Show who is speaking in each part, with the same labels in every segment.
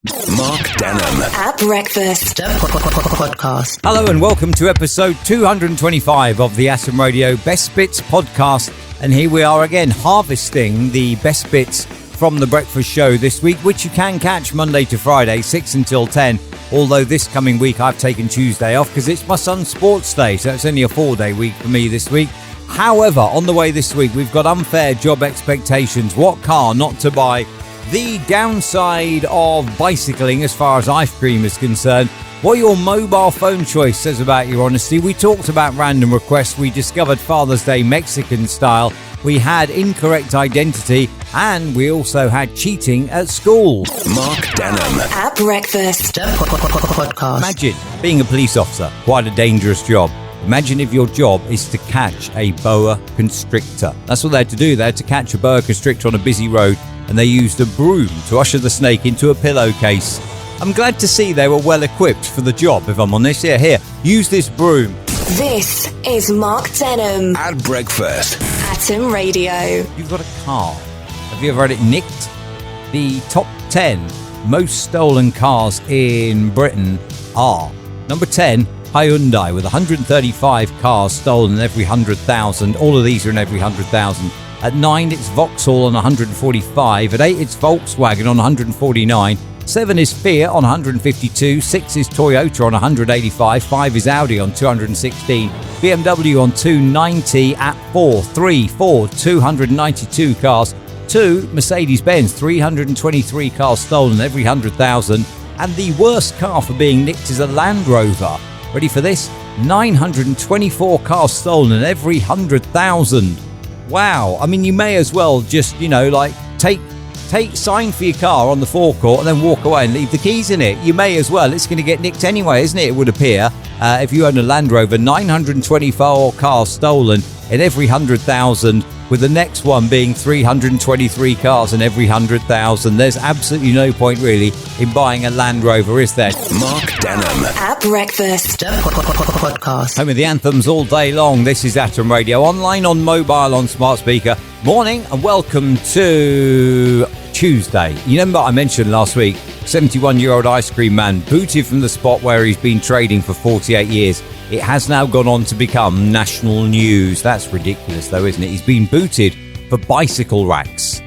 Speaker 1: Mark Denholm
Speaker 2: at breakfast podcast.
Speaker 3: Hello and welcome to episode 225 of the Atom Radio Best Bits podcast. And here we are again, harvesting the best bits from the breakfast show this week, which you can catch Monday to Friday, 6 until 10. Although this coming week I've taken Tuesday off because it's my son's sports day, so it's only a 4-day week for me this week. However, on the way this week, we've got unfair job expectations, what car not to buy, the downside of bicycling as far as ice cream is concerned, what your mobile phone choice says about your honesty. We talked about random requests. We discovered Father's Day Mexican style. We had incorrect identity. And we also had cheating at school.
Speaker 1: Mark Denholm
Speaker 2: at breakfast podcast.
Speaker 3: Imagine being a police officer. Quite a dangerous job. Imagine if your job is to catch a boa constrictor. That's what they had to do. They had to catch a boa constrictor on a busy road. And they used a broom to usher the snake into a pillowcase. I'm glad to see they were well equipped for the job, if I'm honest. Here, use this broom.
Speaker 2: This is Mark Denholm
Speaker 1: at breakfast.
Speaker 2: Atom Radio.
Speaker 3: You've got a car. Have you ever had it nicked? The top 10 most stolen cars in Britain are: number 10, Hyundai, with 135 cars stolen in every 100,000. All of these are in every 100,000. At 9, it's Vauxhall on 145. At 8, it's Volkswagen on 149. 7 is Fiat on 152. 6 is Toyota on 185. 5 is Audi on 216. BMW on 290. At 4, Ford, 292 cars. 2, Mercedes-Benz, 323 cars stolen every 100,000. And the worst car for being nicked is a Land Rover. Ready for this? 924 cars stolen in every 100,000. Wow. I mean, you may as well just, take sign for your car on the forecourt and then walk away and leave the keys in it. You may as well. It's going to get nicked anyway, isn't it? It would appear. If you own a Land Rover, 924 cars stolen in every 100,000, with the next one being 323 cars in every 100,000. There's absolutely no point, really, in buying a Land Rover, is there?
Speaker 1: Mark Denholm
Speaker 2: at breakfast podcast.
Speaker 3: Home of the anthems all day long. This is Atom Radio, online, on mobile, on smart speaker. Morning and welcome to Tuesday. You remember I mentioned last week, 71-year-old ice cream man booted from the spot where he's been trading for 48 years. It has now gone on to become national news. That's ridiculous though, isn't it? He's been booted for bicycle racks.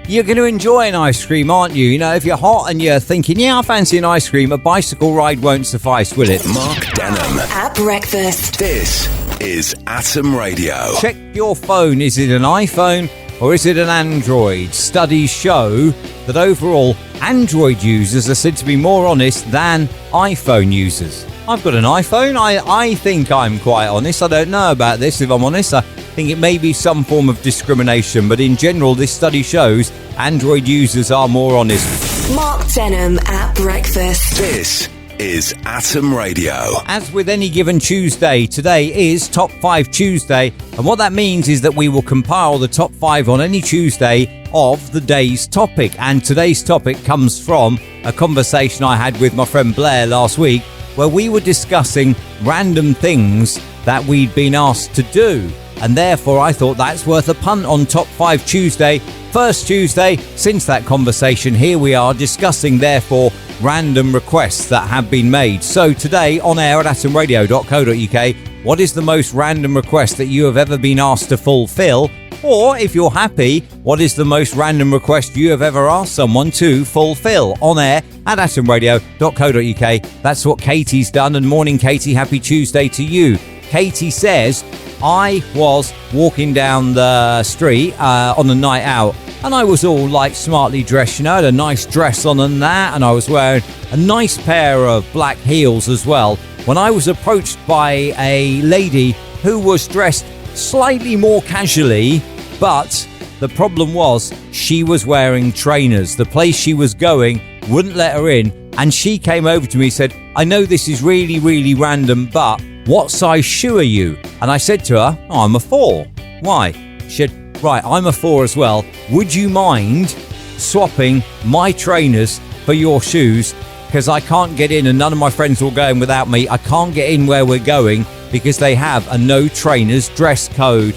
Speaker 3: You're going to enjoy an ice cream, aren't you? You know, if you're hot and you're thinking, I fancy an ice cream, a bicycle ride won't suffice, will it?
Speaker 1: Mark Denholm
Speaker 2: at breakfast.
Speaker 1: This is Atom Radio.
Speaker 3: Check your phone. Is it an iPhone or is it an Android? Studies show that overall, Android users are said to be more honest than iPhone users. I've got an iPhone. I think I'm quite honest. I don't know about this, if I'm honest. I think it may be some form of discrimination, but in general, this study shows Android users are more honest.
Speaker 2: Mark Denholm at breakfast.
Speaker 1: This is Atom Radio.
Speaker 3: As with any given Tuesday, today is Top 5 Tuesday, and what that means is that we will compile the top 5 on any Tuesday of the day's topic. And today's topic comes from a conversation I had with my friend Blair last week, where we were discussing random things that we'd been asked to do. And therefore, I thought that's worth a punt on Top 5 Tuesday. First Tuesday since that conversation, here we are discussing, therefore, random requests that have been made. So today, on air at atomradio.co.uk, what is the most random request that you have ever been asked to fulfill? Or, if you're happy, what is the most random request you have ever asked someone to fulfill? On air at atomradio.co.uk. That's what Katie's done. And morning, Katie, happy Tuesday to you. Katie says, I was walking down the street on a night out, and I was all smartly dressed, had a nice dress on and that, and I was wearing a nice pair of black heels as well, when I was approached by a lady who was dressed slightly more casually, but the problem was she was wearing trainers. The place she was going wouldn't let her in, and she came over to me and said, I know this is really, really random, but what size shoe are you? And I said to her, I'm a 4. Why? She said, right, I'm a 4 as well. Would you mind swapping my trainers for your shoes? Because I can't get in and none of my friends will go in without me. I can't get in where we're going because they have a no trainers dress code.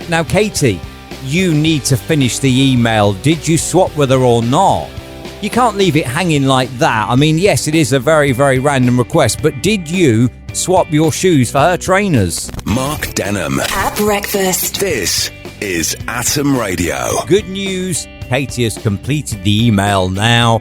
Speaker 3: Now, Katie, you need to finish the email. Did you swap with her or not? you can't leave it hanging like that. I mean, yes, it is a very, very random request, but did you swap your shoes for her trainers?
Speaker 1: Mark Denham.
Speaker 2: At breakfast.
Speaker 1: This is Atom Radio.
Speaker 3: Good news. Katie has completed the email now.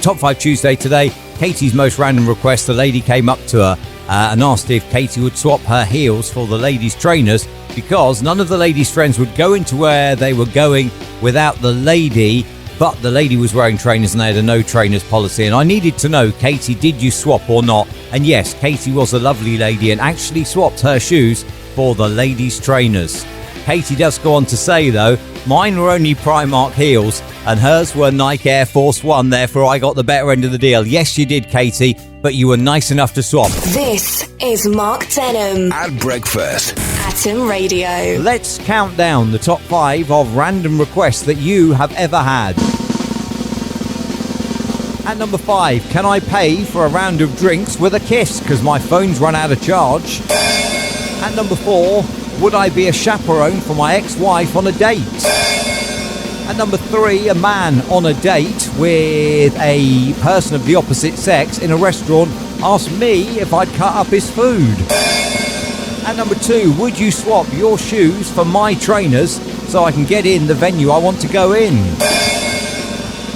Speaker 3: Top 5 Tuesday today. Katie's most random request. The lady came up to her and asked if Katie would swap her heels for the ladies' trainers because none of the ladies' friends would go into where they were going without the lady, but the lady was wearing trainers and they had a no trainers policy. And I needed to know, Katie, did you swap or not? And yes, Katie was a lovely lady and actually swapped her shoes for the ladies' trainers. Katie does go on to say, though, mine were only Primark heels and hers were Nike Air Force One, therefore I got the better end of the deal. Yes, you did, Katie, but you were nice enough to swap.
Speaker 2: This is Mark Denham.
Speaker 1: At breakfast.
Speaker 2: Atom Radio.
Speaker 3: Let's count down the top 5 of random requests that you have ever had. At number 5, can I pay for a round of drinks with a kiss because my phone's run out of charge? At number 4, would I be a chaperone for my ex-wife on a date? At number 3, a man on a date with a person of the opposite sex in a restaurant asked me if I'd cut up his food. At number 2, would you swap your shoes for my trainers so I can get in the venue I want to go in?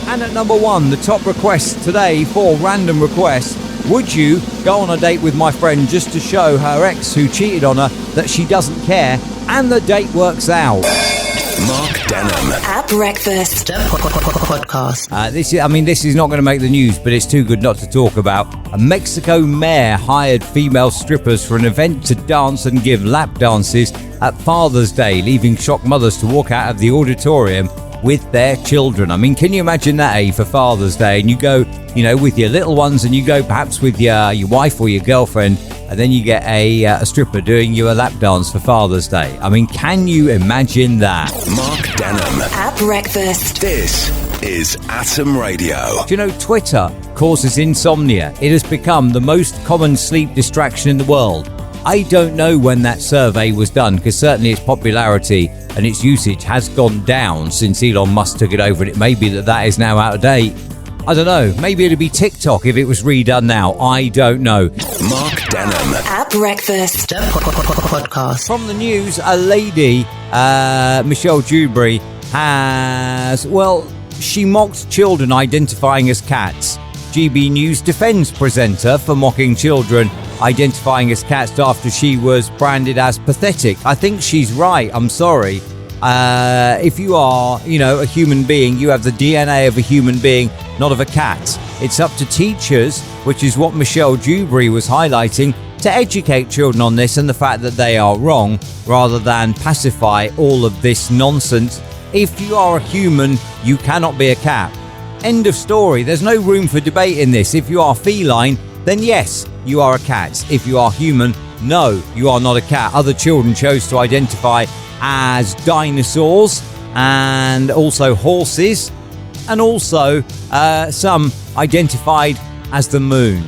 Speaker 3: And at number 1, the top request today for random requests, would you go on a date with my friend just to show her ex who cheated on her that she doesn't care and the date works out?
Speaker 1: Mark Denham.
Speaker 2: At breakfast.
Speaker 3: Podcast. This is not going to make the news, but it's too good not to talk about. A Mexico mayor hired female strippers for an event to dance and give lap dances at Father's Day, leaving shocked mothers to walk out of the auditorium with their children. I mean, can you imagine that, for Father's Day? And you go, with your little ones, and you go perhaps with your wife or your girlfriend, and then you get a stripper doing you a lap dance for Father's Day. I mean, can you imagine that?
Speaker 1: Mark Denham.
Speaker 2: At breakfast.
Speaker 1: This is Atom Radio.
Speaker 3: Do you know Twitter causes insomnia? It has become the most common sleep distraction in the world. I don't know when that survey was done, because certainly its popularity and its usage has gone down since Elon Musk took it over, and it may be that is now out of date. I don't know. Maybe it'd be TikTok if it was redone now. I don't know.
Speaker 1: Mark Denham.
Speaker 2: At breakfast. Podcast.
Speaker 3: From the news, a lady, Michelle Dewberry, she mocked children identifying as cats. GB News defends presenter for mocking children identifying as cats after she was branded as pathetic. I think she's right. I'm sorry. If you are, a human being, you have the DNA of a human being, not of a cat. It's up to teachers, which is what Michelle Dewberry was highlighting, to educate children on this and the fact that they are wrong, rather than pacify all of this nonsense. If you are a human, you cannot be a cat. End of story. There's no room for debate in this. If you are feline, then yes, you are a cat. If you are human, no, you are not a cat. Other children chose to identify as dinosaurs and also horses, and also some identified as the moon.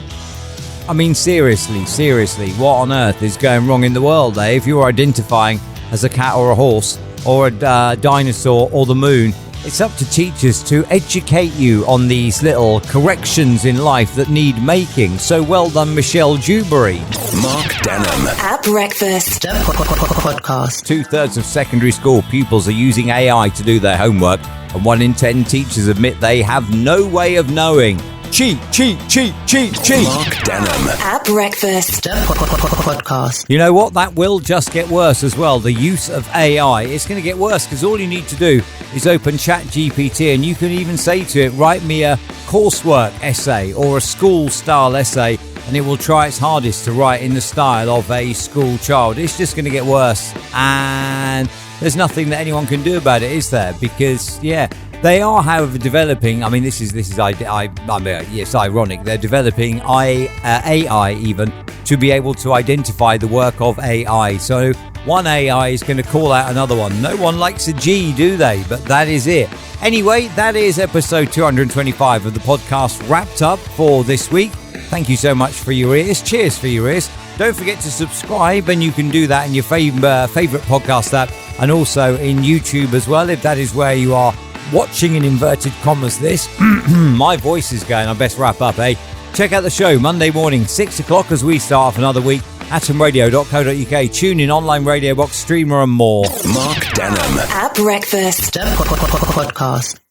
Speaker 3: I mean, seriously, what on earth is going wrong in the world there? If you're identifying as a cat or a horse or a dinosaur or the moon, it's up to teachers to educate you on these little corrections in life that need making. So well done, Michelle Dewberry.
Speaker 1: Mark Denham.
Speaker 2: At breakfast. Podcast.
Speaker 3: 2/3 of secondary school pupils are using AI to do their homework, and 1 in 10 teachers admit they have no way of knowing. Cheat.
Speaker 1: Mark Denham.
Speaker 2: At breakfast. Podcast.
Speaker 3: You know what? That will just get worse as well. The use of AI. It's going to get worse because all you need to do is open ChatGPT and you can even say to it, write me a coursework essay or a school-style essay, and it will try its hardest to write in the style of a school child. It's just going to get worse. And there's nothing that anyone can do about it, is there? Because, they are, however, developing. I mean, this is it's ironic. They're developing AI even to be able to identify the work of AI. So one AI is going to call out another one. No one likes a G, do they? But that is it. Anyway, that is episode 225 of the podcast wrapped up for this week. Thank you so much for your ears. Cheers for your ears. Don't forget to subscribe, and you can do that in your favourite podcast app and also in YouTube as well, if that is where you are watching in inverted commas this. My voice is going. I best wrap up, eh? Check out the show Monday morning, 6 o'clock as we start off another week. atomradio.co.uk. Tune in, online radio box, streamer and more.
Speaker 1: Mark Denham.
Speaker 2: At breakfast. Podcast.